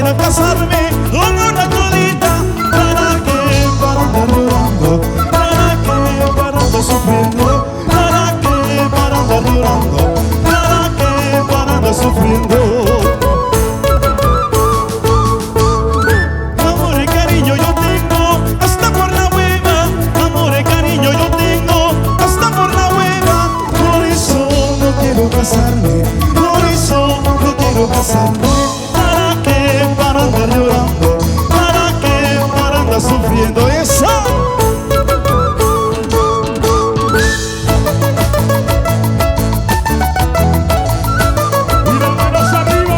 quiera casarme con una cholita. ¿Para qué? Para andar llorando. ¿Para qué? Para andar sufriendo. ¿Para qué? Para andar llorando. ¿Para qué? Para andar sufriendo. Amor y cariño yo tengo hasta por la hueva. Amor y cariño yo tengo hasta por la hueva. Por eso no quiero casarme. Por eso no quiero casarme. ¿Para qué? Para andar llorando. ¿Para qué? Para andar sufriendo. ¡Eso! Oye, vamos a bailar.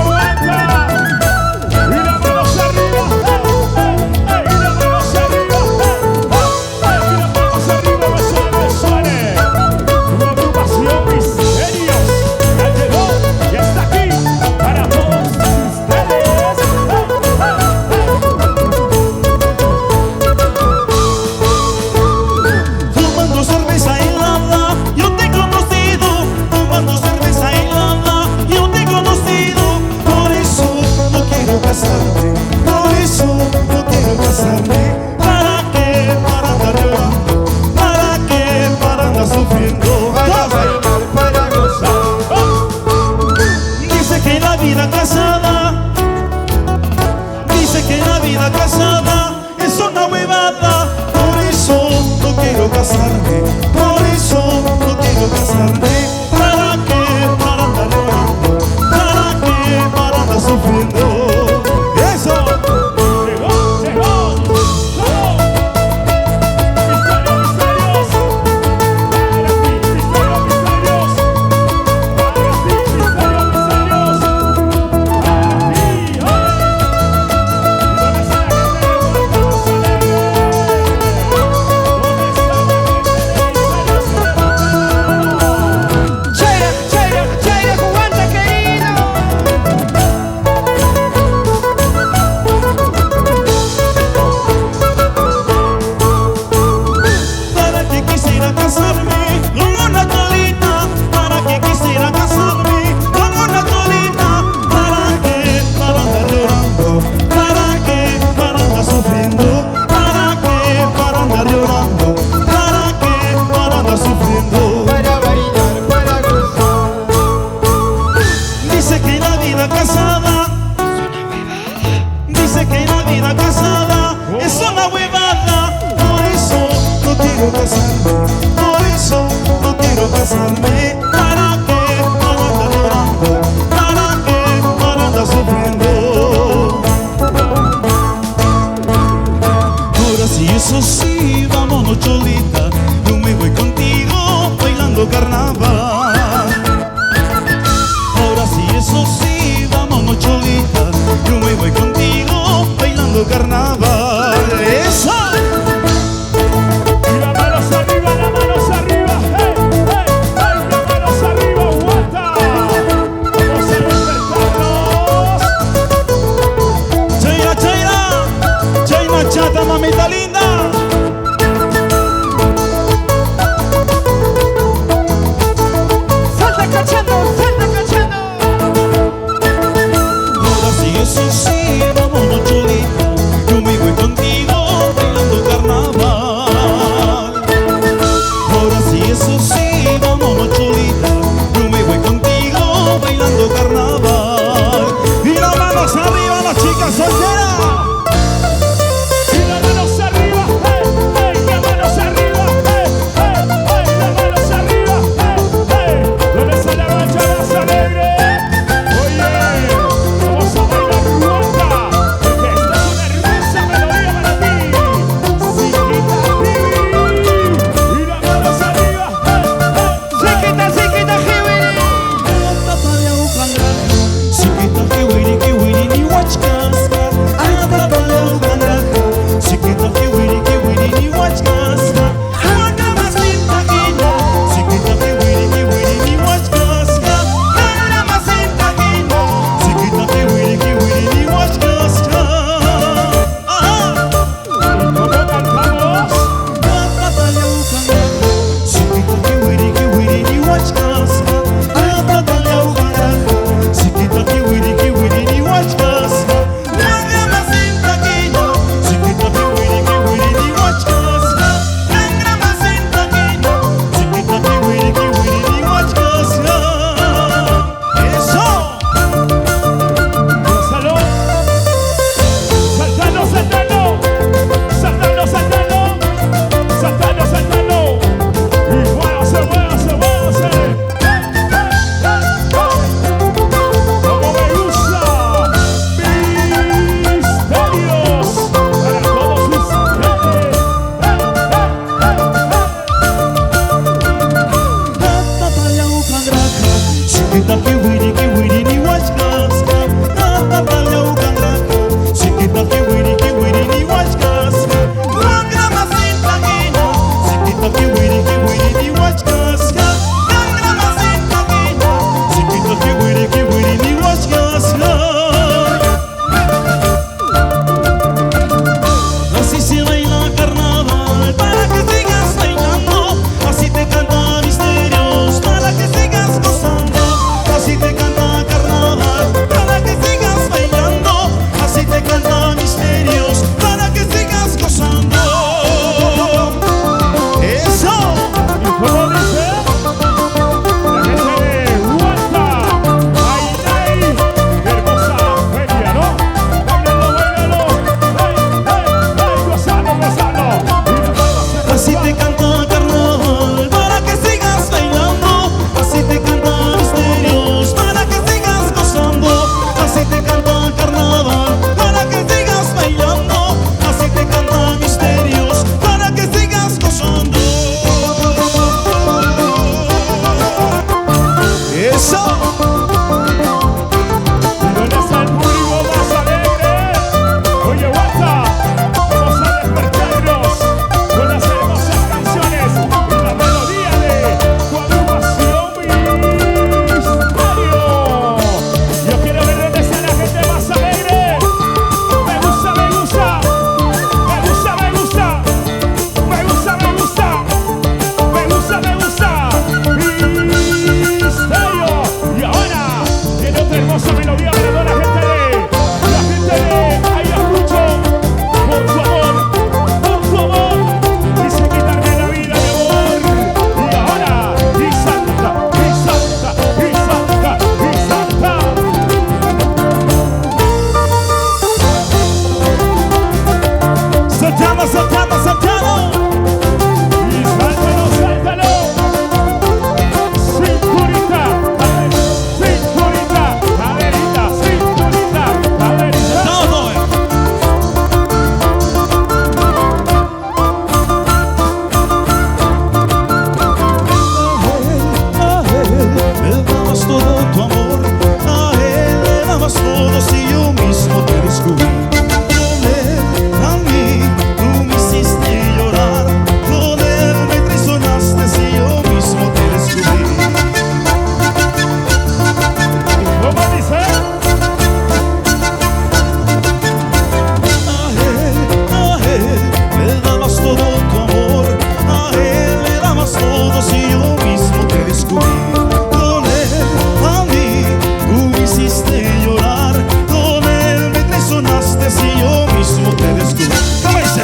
mencionaste si yo mismo te descubrí. ¿Cómo dice?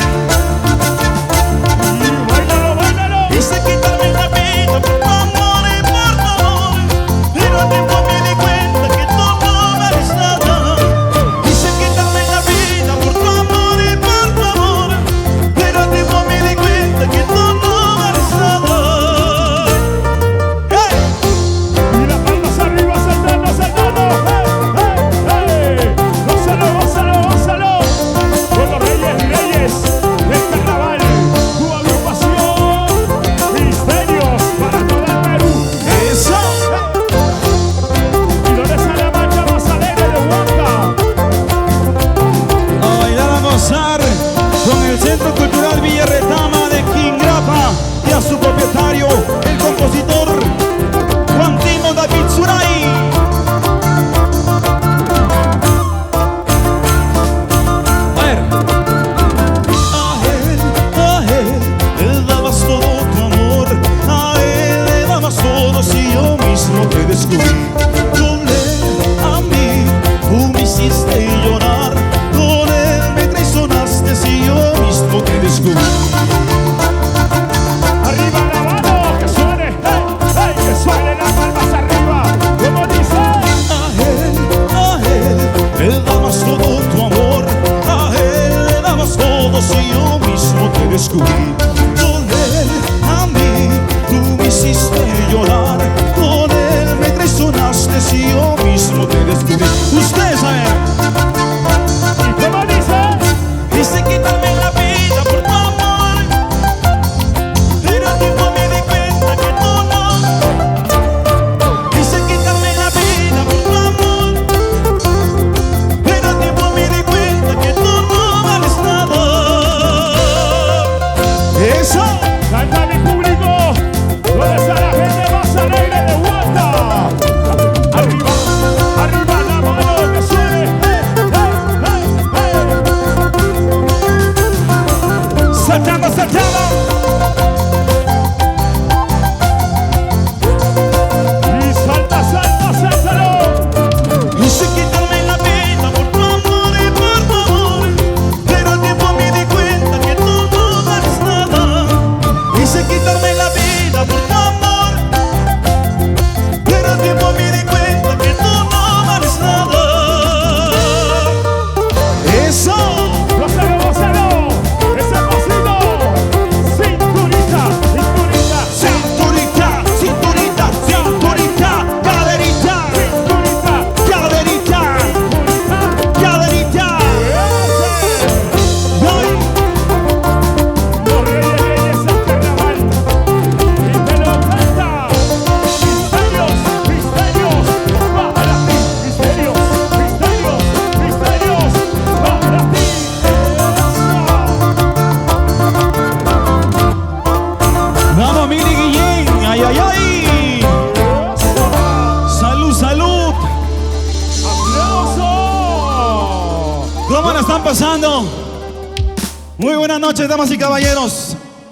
Báilalo, báilalo. Quise quitarme la vida por tu amor y por tu amor, pero a tiempo me di cuenta que tú no vales nada. Quise quitarme la vida por tu amor y por tu amor, pero a tiempo me di cuenta que tú no vales nada. ¡Hey! Y las palmas arriba, saltando, saltando. ¡Hey, hey, hey! ¡Gózalo, gózalo, gózalo! Con los reyes y reyes del carnaval, tu agrupación, misterios para todo el Perú. ¡Eso! ¿Y dónde está la marcha más alegre de Huanca? A bailar, a gozar con el Centro Cultural Villa Retama de Quingrapa y a su propietario, el compositor Juan Timo David Zuray. A ver. A él le dabas todo tu amor, a él le dabas todo si yo mismo te descubrí. Con él a mí tú me hiciste llorar, con él me traicionaste si yo mismo te descubrí. Arriba la mano, que suene, hey, hey, que suene las palmas arriba. ¿Cómo dice? A él le dabas todo tu amor, a él le dabas todo si yo mismo te descubrí. Con él a mí tú me hiciste llorar, con él me traicionaste si yo mismo te descubrí. Ustedes saben. ¿Y cómo dice? Quise quitarme la vida por tu amor, pero a tiempo me di cuenta que tú no. Quise quitarme la vida por tu amor, pero a tiempo me di cuenta que tú no vales nada. Eso. Canta mi público. ¿Dónde está la gente más alegre de Huanca? Arriba, arriba la mano, que suene, hey, hey, hey, hey. Saltando, saltando. Y salta, salta, sáltalo. Quise quitarme la vida por tu amor y por tu amor, pero a tiempo me di cuenta que tú no vales nada. Quise quitarme la vida por tu amor, pero a tiempo me di cuenta que tú no vales nada. Eso. Gózalo, gózalo. Ese pasito. Cinturita, cinturita. Cinturita, cinturita, cinturita, caderita, Cinturita, caderita, cinturita. caderita. Voy. Los reyes del carnaval, y te lo canta. Misterios, misterios, para ti. Misterios, misterios, misterios, para ti. Vamos, Mili Guillén, ay, ay, ay. Salud, salud. ¡Aplauso! ¿Cómo la están pasando? Muy buenas noches, damas y caballeros.